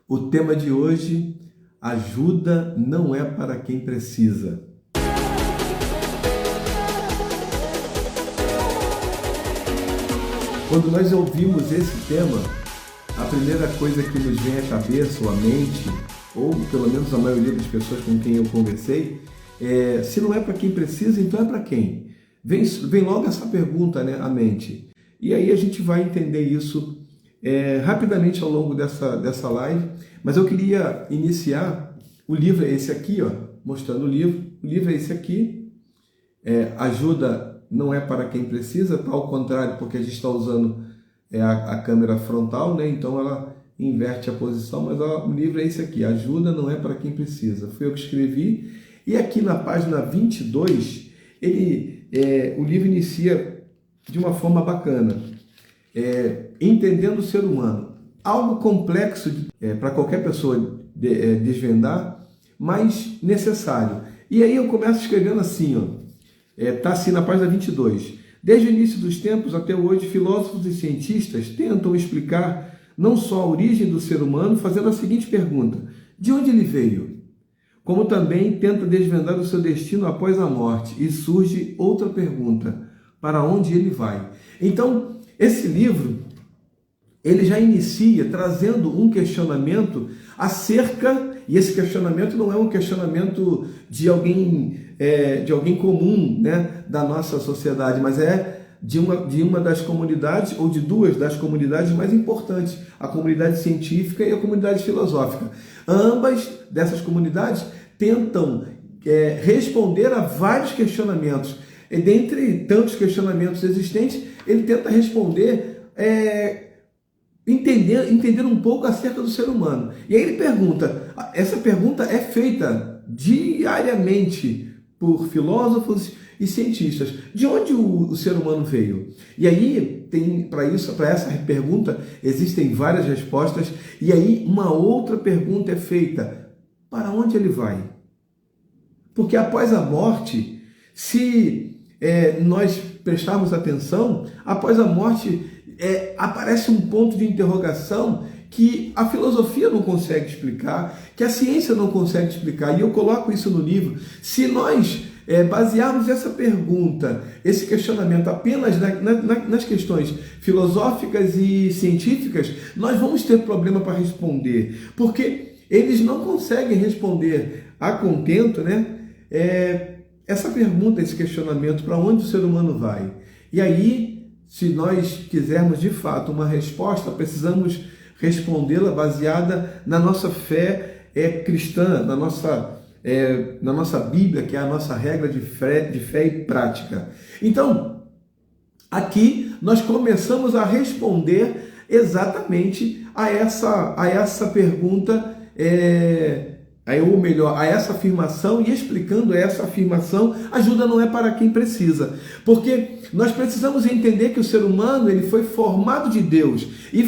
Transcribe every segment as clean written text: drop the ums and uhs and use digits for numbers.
O tema de hoje, ajuda não é para quem precisa. Quando nós ouvimos esse tema, a primeira coisa que nos vem à cabeça ou à mente, ou pelo menos a maioria das pessoas com quem eu conversei, se não é para quem precisa, então é para quem? Vem logo essa pergunta, né, à mente. E aí a gente vai entender isso rapidamente ao longo dessa live, mas eu queria iniciar. O livro é esse aqui, ó, mostrando o livro. O livro é esse aqui, Ajuda não é para quem precisa, tá ao contrário, porque a gente está usando a câmera frontal, né? Então ela inverte a posição, mas o livro é esse aqui, Ajuda não é para quem precisa. Foi eu que escrevi, e aqui na página 22, o livro inicia de uma forma bacana. Entendendo o ser humano. Algo complexo para qualquer pessoa desvendar, mas necessário. E aí eu começo escrevendo assim, tá assim na página 22. Desde o início dos tempos até hoje, filósofos e cientistas tentam explicar não só a origem do ser humano, fazendo a seguinte pergunta: de onde ele veio? Como também tenta desvendar o seu destino após a morte. E surge outra pergunta: para onde ele vai? Então, esse livro, ele já inicia trazendo um questionamento acerca, e esse questionamento não é um questionamento de alguém comum, né, da nossa sociedade, mas é de uma das comunidades, ou de duas das comunidades mais importantes, a comunidade científica e a comunidade filosófica. Ambas dessas comunidades tentam responder a vários questionamentos. E dentre tantos questionamentos existentes, ele tenta responder entender um pouco acerca do ser humano. E aí ele pergunta, essa pergunta é feita diariamente por filósofos e cientistas: de onde o ser humano veio? E aí, para essa pergunta, existem várias respostas, e aí uma outra pergunta é feita: para onde ele vai? Porque após a morte, se nós prestarmos atenção, após a morte aparece um ponto de interrogação que a filosofia não consegue explicar, que a ciência não consegue explicar, e eu coloco isso no livro. Se nós basearmos essa pergunta, esse questionamento apenas nas questões filosóficas e científicas, nós vamos ter problema para responder, porque eles não conseguem responder a contento, né? Essa pergunta, esse questionamento: para onde o ser humano vai? E aí, se nós quisermos de fato uma resposta, precisamos respondê-la baseada na nossa fé cristã, na nossa Bíblia, que é a nossa regra de fé e prática. Então, aqui nós começamos a responder exatamente a essa pergunta, ou melhor, a essa afirmação, e explicando essa afirmação: ajuda não é para quem precisa. Porque nós precisamos entender que o ser humano, ele foi formado de Deus, e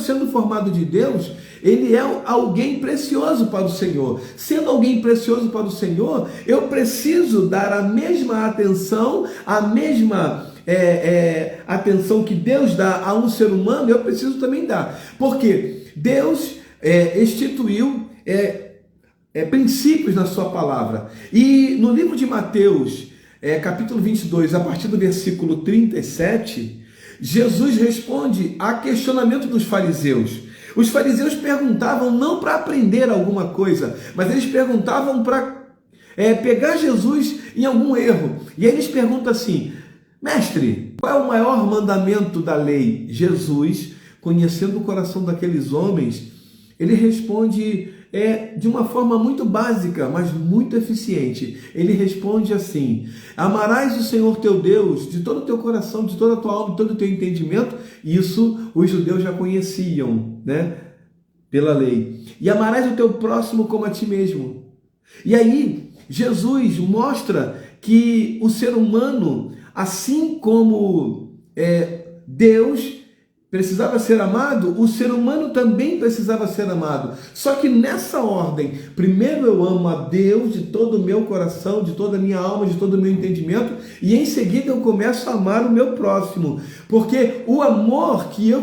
sendo formado de Deus, ele é alguém precioso para o Senhor. Sendo alguém precioso para o Senhor, eu preciso dar a mesma atenção, a mesma atenção que Deus dá a um ser humano, eu preciso também dar. Porque Deus instituiu princípios na sua palavra. E no livro de Mateus, capítulo 22, a partir do versículo 37, Jesus responde a questionamento dos fariseus. Os fariseus perguntavam não para aprender alguma coisa, mas eles perguntavam para pegar Jesus em algum erro. E aí eles perguntam assim: mestre, qual é o maior mandamento da lei? Jesus, conhecendo o coração daqueles homens, ele responde de uma forma muito básica, mas muito eficiente. Ele responde assim: amarás o Senhor teu Deus de todo o teu coração, de toda a tua alma, de todo o teu entendimento. Isso os judeus já conheciam, né, pela lei. E amarás o teu próximo como a ti mesmo. E aí Jesus mostra que o ser humano, assim como Deus, precisava ser amado, o ser humano também precisava ser amado. Só que nessa ordem, primeiro eu amo a Deus de todo o meu coração, de toda a minha alma, de todo o meu entendimento, e em seguida eu começo a amar o meu próximo. Porque o amor que eu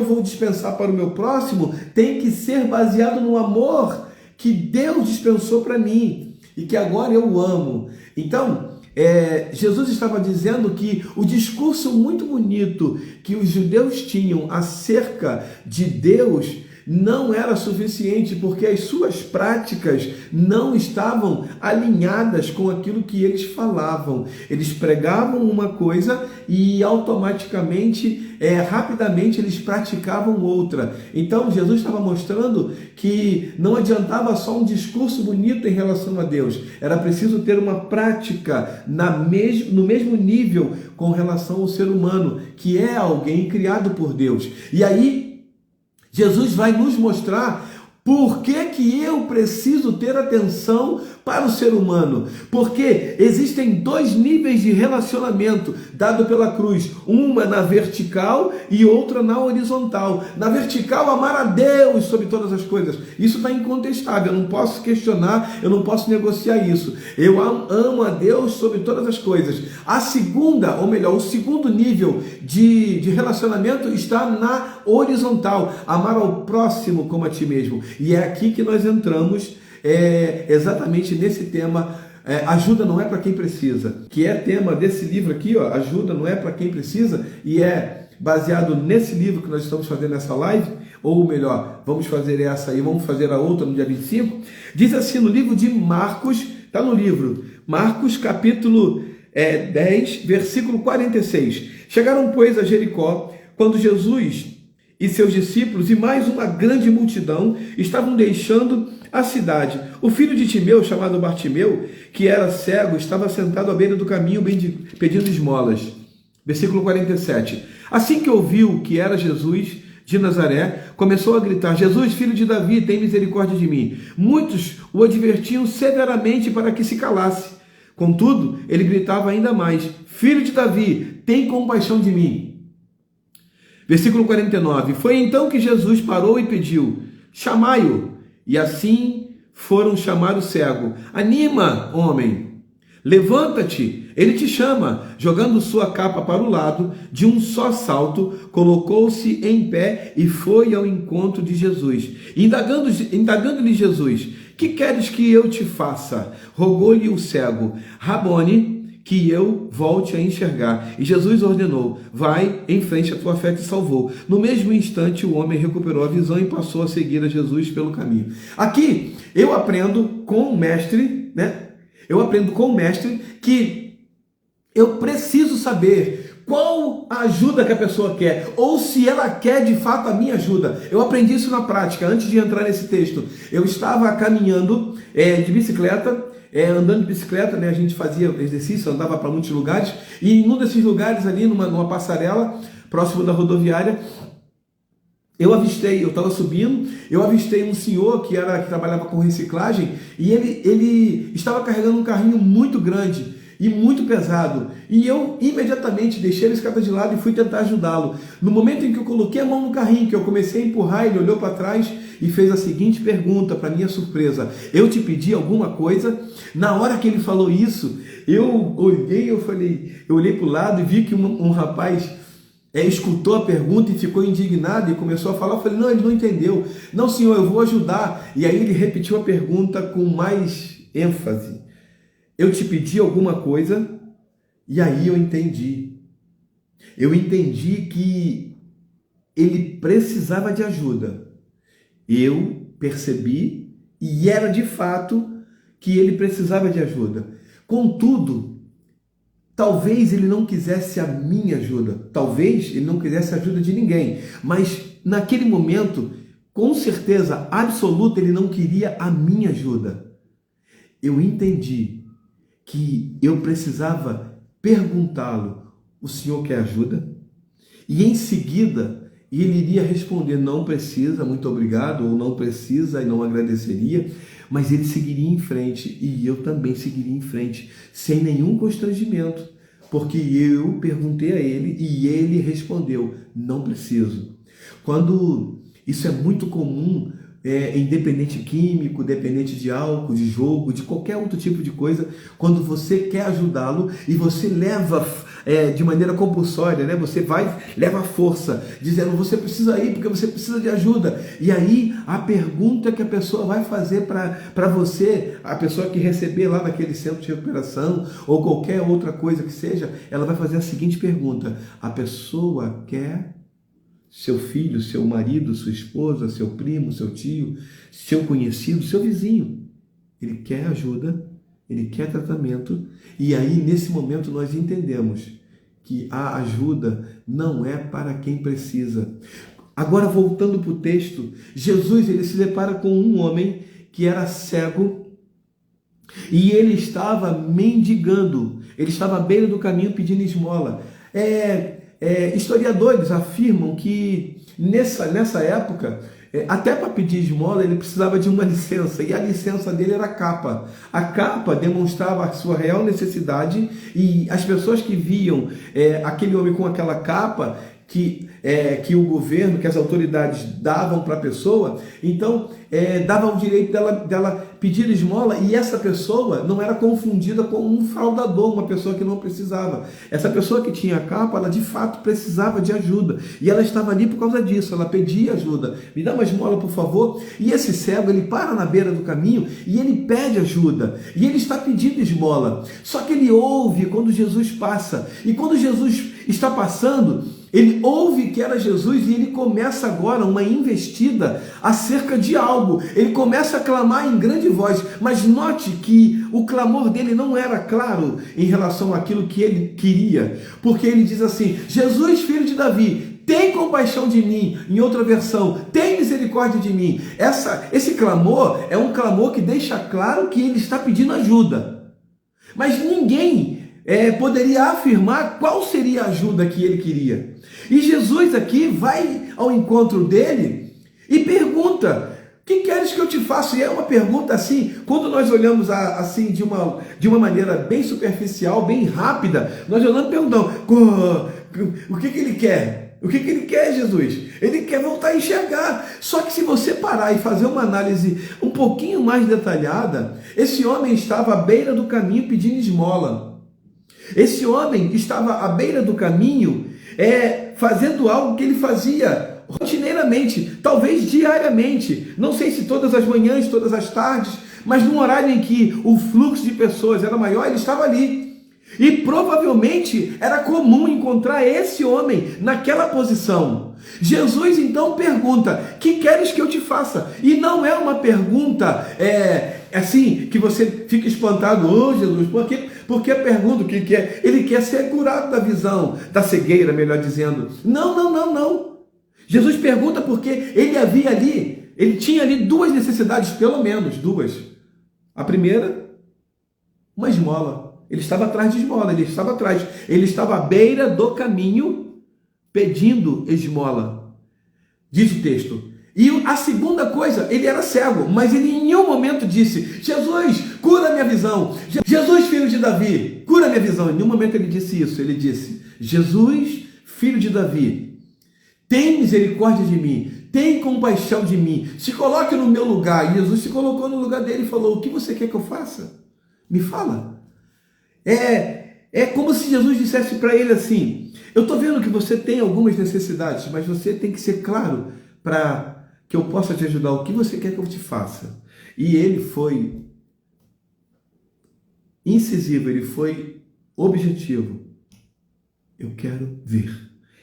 vou dispensar para o meu próximo tem que ser baseado no amor que Deus dispensou para mim e que agora eu amo. Então, Jesus estava dizendo que o discurso muito bonito que os judeus tinham acerca de Deus não era suficiente, porque as suas práticas não estavam alinhadas com aquilo que eles falavam. Eles pregavam uma coisa e automaticamente, rapidamente, eles praticavam outra. Então, Jesus estava mostrando que não adiantava só um discurso bonito em relação a Deus. Era preciso ter uma prática no mesmo nível com relação ao ser humano, que é alguém criado por Deus. E aí, Jesus vai nos mostrar por que eu preciso ter atenção para o ser humano. Porque existem dois níveis de relacionamento dado pela cruz. Uma na vertical e outra na horizontal. Na vertical, amar a Deus sobre todas as coisas. Isso está incontestável. Eu não posso questionar, eu não posso negociar isso. Eu amo a Deus sobre todas as coisas. A segunda, ou melhor, o segundo nível de relacionamento está na horizontal. Amar ao próximo como a ti mesmo. E é aqui que nós entramos exatamente nesse tema, ajuda não é para quem precisa, que é tema desse livro aqui, ó, ajuda não é para quem precisa, e é baseado nesse livro que nós estamos fazendo nessa live, ou melhor, vamos fazer essa e vamos fazer a outra no dia 25, diz assim no livro de Marcos, está no livro, Marcos capítulo 10, versículo 46, chegaram pois a Jericó, quando Jesus e seus discípulos e mais uma grande multidão estavam deixando a cidade. O filho de Timeu, chamado Bartimeu, que era cego, estava sentado à beira do caminho pedindo esmolas. Versículo 47. Assim que ouviu que era Jesus de Nazaré, começou a gritar: Jesus, filho de Davi, tem misericórdia de mim. Muitos o advertiam severamente para que se calasse. Contudo, ele gritava ainda mais: Filho de Davi, tem compaixão de mim. Versículo 49. Foi então que Jesus parou e pediu: chamai-o. E assim foram chamar o cego. Anima, homem, levanta-te, ele te chama. Jogando sua capa para o lado, de um só salto, colocou-se em pé e foi ao encontro de Jesus. Indagando-lhe Jesus: que queres que eu te faça? Rogou-lhe o cego: Rabone, que eu volte a enxergar. E Jesus ordenou: vai em frente, a tua fé te salvou. No mesmo instante, o homem recuperou a visão e passou a seguir a Jesus pelo caminho. Aqui, eu aprendo com o mestre, Eu aprendo com o mestre que eu preciso saber qual a ajuda que a pessoa quer, ou se ela quer de fato a minha ajuda. Eu aprendi isso na prática, antes de entrar nesse texto. Eu estava caminhando de bicicleta, andando de bicicleta, a gente fazia exercício, andava para muitos lugares, e em um desses lugares ali, numa passarela, próximo da rodoviária, eu estava subindo, eu avistei um senhor que trabalhava com reciclagem, e ele estava carregando um carrinho muito grande e muito pesado, e eu imediatamente deixei a bicicleta de lado e fui tentar ajudá-lo. No momento em que eu coloquei a mão no carrinho, que eu comecei a empurrar, ele olhou para trás e fez a seguinte pergunta, para minha surpresa: eu te pedi alguma coisa? Na hora que ele falou isso, eu olhei para o lado e vi que um rapaz escutou a pergunta e ficou indignado e começou a falar. Eu falei: não, ele não entendeu. Não, senhor, eu vou ajudar. E aí ele repetiu a pergunta com mais ênfase: eu te pedi alguma coisa? E aí eu entendi. Eu entendi que ele precisava de ajuda. Eu percebi, e era de fato que ele precisava de ajuda. Contudo, talvez ele não quisesse a minha ajuda, talvez ele não quisesse a ajuda de ninguém, mas naquele momento, com certeza absoluta, ele não queria a minha ajuda. Eu entendi que eu precisava perguntá-lo: o senhor quer ajuda? E em seguida ele iria responder: não precisa, muito obrigado, ou não precisa e não agradeceria, mas ele seguiria em frente e eu também seguiria em frente, sem nenhum constrangimento, porque eu perguntei a ele e ele respondeu, não preciso. Quando isso é muito comum, em dependente químico, dependente de álcool, de jogo, de qualquer outro tipo de coisa, quando você quer ajudá-lo e você leva de maneira compulsória, né? Você leva força, dizendo, você precisa ir porque você precisa de ajuda. E aí a pergunta que a pessoa vai fazer para você, a pessoa que receber lá naquele centro de recuperação ou qualquer outra coisa que seja, ela vai fazer a seguinte pergunta: a pessoa quer seu filho, seu marido, sua esposa, seu primo, seu tio, seu conhecido, seu vizinho, ele quer ajuda, ele quer tratamento, e aí nesse momento nós entendemos que a ajuda não é para quem precisa. Agora voltando para o texto, Jesus ele se depara com um homem que era cego e ele estava mendigando, ele estava à beira do caminho pedindo esmola. Historiadores afirmam que nessa época, até para pedir esmola, ele precisava de uma licença, e a licença dele era a capa. A capa demonstrava a sua real necessidade, e as pessoas que viam aquele homem com aquela capa, que o governo, que as autoridades davam para a pessoa, então davam o direito dela pedir esmola, e essa pessoa não era confundida com um fraudador, uma pessoa que não precisava. Essa pessoa que tinha a capa, ela de fato precisava de ajuda, e ela estava ali por causa disso, ela pedia ajuda, me dá uma esmola por favor, e esse cego, ele para na beira do caminho, e ele pede ajuda, e ele está pedindo esmola, só que ele ouve quando Jesus passa, e quando Jesus está passando, ele ouve que era Jesus e ele começa agora uma investida acerca de algo. Ele começa a clamar em grande voz, mas note que o clamor dele não era claro em relação àquilo que ele queria, porque ele diz assim: Jesus, filho de Davi, tem compaixão de mim. Em outra versão, tem misericórdia de mim. Esse clamor é um clamor que deixa claro que ele está pedindo ajuda, mas ninguém poderia afirmar qual seria a ajuda que ele queria. E Jesus aqui vai ao encontro dele e pergunta: que queres que eu te faça? E é uma pergunta assim, quando nós olhamos assim de uma maneira bem superficial, bem rápida, nós olhamos e perguntamos: o que ele quer? O que ele quer, Jesus? Ele quer voltar a enxergar. Só que se você parar e fazer uma análise um pouquinho mais detalhada, esse homem estava à beira do caminho pedindo esmola. Esse homem estava à beira do caminho fazendo algo que ele fazia rotineiramente, talvez diariamente, não sei se todas as manhãs, todas as tardes, mas num horário em que o fluxo de pessoas era maior, ele estava ali. E provavelmente era comum encontrar esse homem naquela posição. Jesus então pergunta: que queres que eu te faça? E não é uma pergunta assim que você fica espantado: oh Jesus, porque pergunta o que quer? Ele quer ser curado da visão, da cegueira, melhor dizendo. Não. Jesus pergunta porque ele tinha ali duas necessidades, pelo menos duas. A primeira, uma esmola. Ele estava atrás de esmola, ele estava à beira do caminho pedindo esmola, diz o texto. E a segunda coisa, ele era cego, mas ele em nenhum momento disse: Jesus, cura minha visão, Jesus, filho de Davi, cura minha visão. Em nenhum momento ele disse isso. Ele disse: Jesus, filho de Davi, tem misericórdia de mim, tem compaixão de mim, se coloque no meu lugar. E Jesus se colocou no lugar dele e falou: o que você quer que eu faça? Me fala. É como se Jesus dissesse para ele assim: eu estou vendo que você tem algumas necessidades, mas você tem que ser claro para que eu possa te ajudar. O que você quer que eu te faça? E ele foi incisivo, ele foi objetivo. Eu quero ver.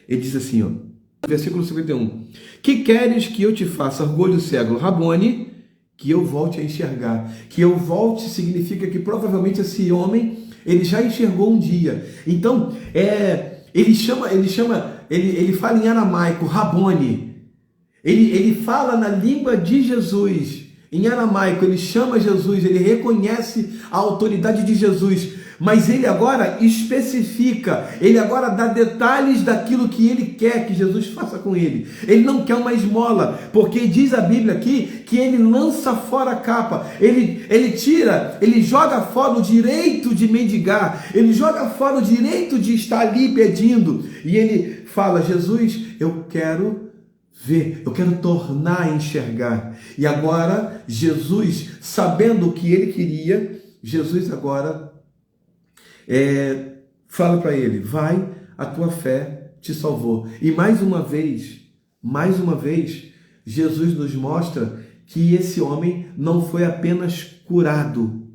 Ele diz assim, versículo 51. Que queres que eu te faça? Orgulho cego. Rabone, que eu volte a enxergar. Que eu volte significa que provavelmente esse homem, ele já enxergou um dia. Então, ele fala em aramaico, Rabone. Ele fala na língua de Jesus. Em aramaico, ele chama Jesus, ele reconhece a autoridade de Jesus. Mas ele agora especifica, ele agora dá detalhes daquilo que ele quer que Jesus faça com ele. Ele não quer uma esmola, porque diz a Bíblia aqui que ele lança fora a capa, ele tira, ele joga fora o direito de mendigar, ele joga fora o direito de estar ali pedindo, e ele fala: Jesus, eu quero ver, eu quero tornar a enxergar. E agora, Jesus, sabendo o que ele queria, Jesus agora fala para ele: vai, a tua fé te salvou. E mais uma vez, Jesus nos mostra que esse homem não foi apenas curado.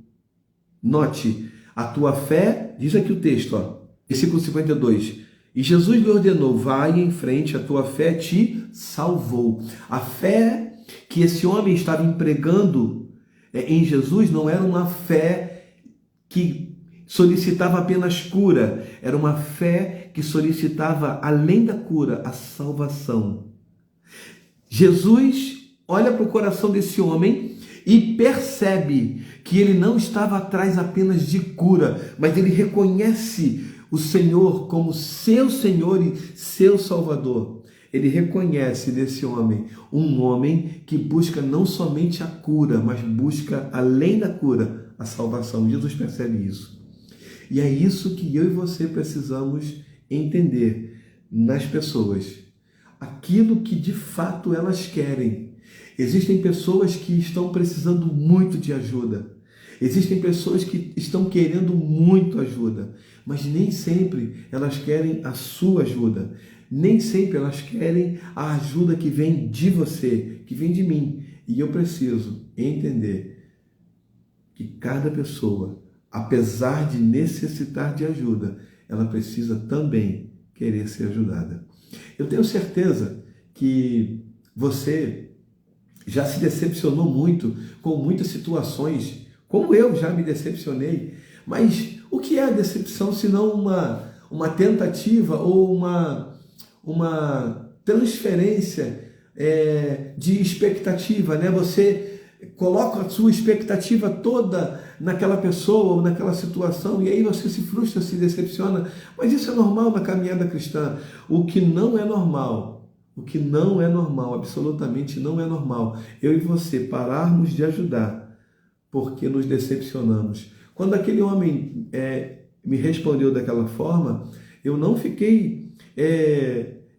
Note, a tua fé, diz aqui o texto, versículo 52. E Jesus lhe ordenou: vai em frente, a tua fé te salvou. A fé que esse homem estava empregando em Jesus não era uma fé que solicitava apenas cura, era uma fé que solicitava, além da cura, a salvação. Jesus olha para o coração desse homem e percebe que ele não estava atrás apenas de cura, mas ele reconhece o Senhor como seu Senhor e seu Salvador. Ele reconhece nesse homem um homem que busca não somente a cura, mas busca, além da cura, a salvação. Jesus percebe isso. E é isso que eu e você precisamos entender nas pessoas. Aquilo que de fato elas querem. Existem pessoas que estão precisando muito de ajuda. Existem pessoas que estão querendo muito ajuda, mas nem sempre elas querem a sua ajuda. Nem sempre elas querem a ajuda que vem de você, que vem de mim. E eu preciso entender que cada pessoa, apesar de necessitar de ajuda, ela precisa também querer ser ajudada. Eu tenho certeza que você já se decepcionou muito com muitas situações, como eu já me decepcionei. Mas o que é a decepção senão uma tentativa ou uma transferência de expectativa, né? Você coloca a sua expectativa toda naquela pessoa ou naquela situação e aí você se frustra, se decepciona. Mas isso é normal na caminhada cristã. O que não é normal, absolutamente não é normal, eu e você pararmos de ajudar porque nos decepcionamos. Quando aquele homem me respondeu daquela forma, eu não fiquei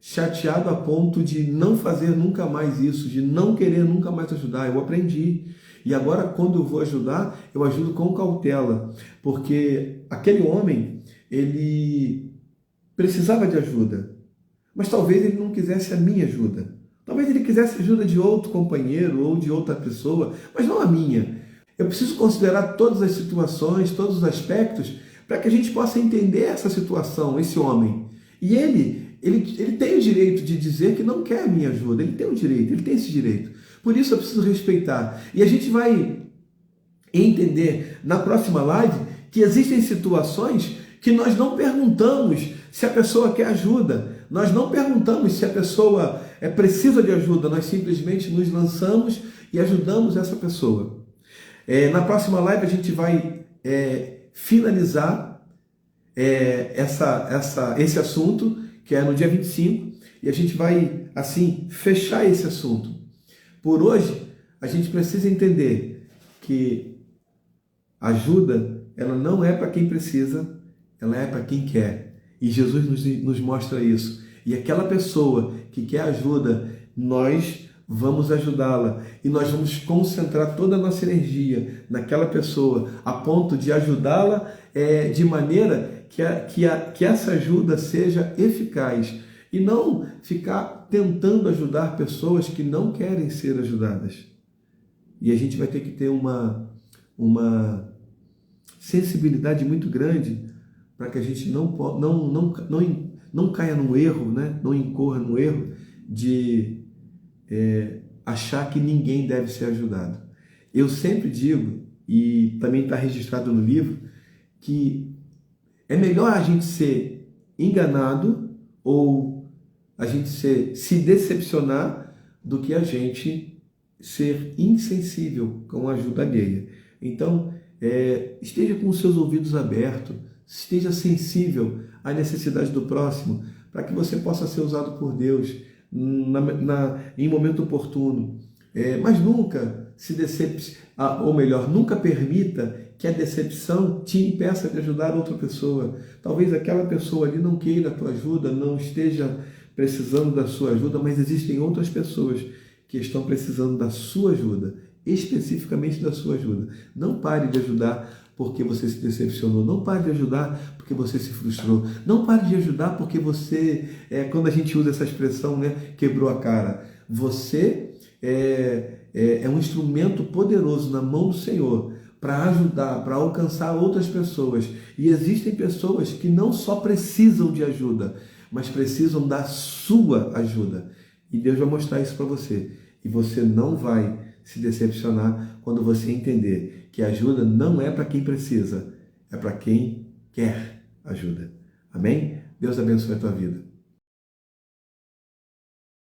chateado a ponto de não fazer nunca mais isso, de não querer nunca mais ajudar. Eu aprendi. E agora, quando eu vou ajudar, eu ajudo com cautela, porque aquele homem, ele precisava de ajuda, mas talvez ele não quisesse a minha ajuda. Talvez ele quisesse ajuda de outro companheiro ou de outra pessoa, mas não a minha. Eu preciso considerar todas as situações, todos os aspectos, para que a gente possa entender essa situação, esse homem. E ele tem o direito de dizer que não quer a minha ajuda. Ele tem o direito, ele tem esse direito. Por isso eu preciso respeitar. E a gente vai entender na próxima live que existem situações que nós não perguntamos se a pessoa quer ajuda. Nós não perguntamos se a pessoa precisa de ajuda. Nós simplesmente nos lançamos e ajudamos essa pessoa. Na próxima live a gente vai finalizar esse assunto, que é no dia 25, e a gente vai, assim, fechar esse assunto. Por hoje, a gente precisa entender que ajuda, ela não é para quem precisa, ela é para quem quer. E Jesus nos mostra isso. E aquela pessoa que quer ajuda, nós vamos ajudá-la. E nós vamos concentrar toda a nossa energia naquela pessoa, a ponto de ajudá-la de maneira que essa ajuda seja eficaz. E não ficar tentando ajudar pessoas que não querem ser ajudadas. E a gente vai ter que ter uma sensibilidade muito grande para que a gente não caia no erro, né? Não incorra no erro de achar que ninguém deve ser ajudado. Eu sempre digo, e também está registrado no livro, que é melhor a gente ser enganado ou a gente se decepcionar do que a gente ser insensível com a ajuda alheia. Então, esteja com os seus ouvidos abertos, esteja sensível à necessidade do próximo, para que você possa ser usado por Deus em momento oportuno. Mas nunca se ou melhor, nunca permita que a decepção te impeça de ajudar outra pessoa. Talvez aquela pessoa ali não queira a tua ajuda, não esteja precisando da sua ajuda, mas existem outras pessoas que estão precisando da sua ajuda, especificamente da sua ajuda. Não pare de ajudar porque você se decepcionou, não pare de ajudar porque você se frustrou, não pare de ajudar porque você, quando a gente usa essa expressão, né, quebrou a cara. Você é um instrumento poderoso na mão do Senhor para ajudar, para alcançar outras pessoas. E existem pessoas que não só precisam de ajuda, mas precisam da sua ajuda. E Deus vai mostrar isso para você. E você não vai se decepcionar quando você entender que a ajuda não é para quem precisa, é para quem quer ajuda. Amém? Deus abençoe a tua vida.